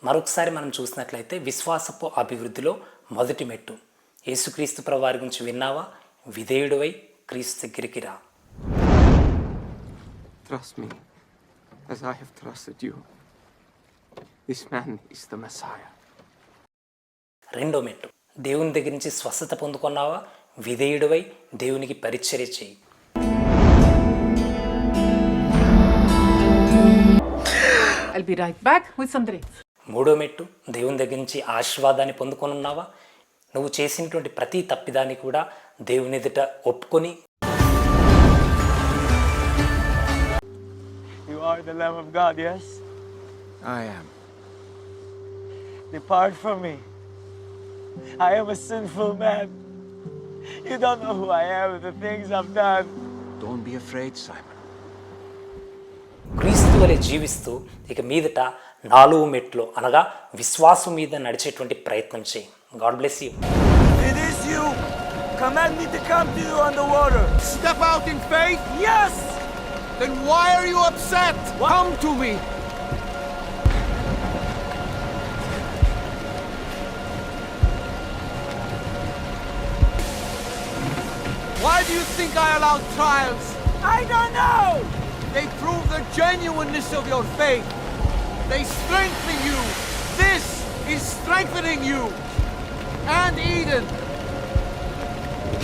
మరొకసారి మనం చూసినట్లయితే విశ్వాసపు అభివృద్ధిలో మొదటి మెట్టు యేసుక్రీస్తు ప్రభువారి గురించి విన్నావా? విధేయుడివై క్రీస్తు దగ్గరికి రా. Trust me as I have trusted you. This man is the Messiah. రెండో మెట్టు దేవుని దగ్గర నుంచి స్వస్థత పొందుకున్నావా? విధేయుడివై దేవునికి పరిచర్య చేయి. I'll be right back with some drinks. మూడో మెట్టు దేవుని దగ్గర నుంచి ఆశీర్వాదాన్ని పొందుకొని ఉన్నావా? నువ్వు చేసినటువంటి ప్రతి తప్పిదాన్ని కూడా దేవుని ఎదుట ఒప్పుకొని You are the Lamb of God, yes? I am. Depart from me. I am a sinful man. You don't know who I am and the things I've done. Don't be afraid, Simon. క్రీస్తు వలె జీవిస్తూ ఇక మీదట 4 మెట్లు అనగా విశ్వాసం మీద నడిచేటువంటి ప్రయత్నం చేయి. God bless you. It is you. Command me to come to you on the water. Step out in faith? Yes! Then why are you upset? What? Come to me. Why do you think I allow trials? I don't know! They prove the genuineness of your faith. They strengthen you. This is strengthening you. And Eden.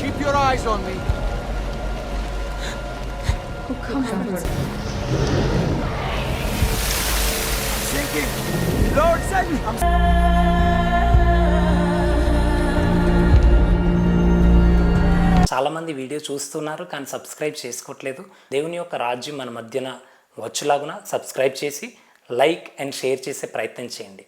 Keep your eyes on me. Sinking. Lord, send me. చాలామంది video చూస్తున్నారు కానీ subscribe చేసుకోవట్లేదు. దేవుని యొక్క రాజ్యం మన మధ్యన వచ్చేలాగున subscribe చేసి లైక్ అండ్ షేర్ చేసే ప్రయత్నం చేయండి.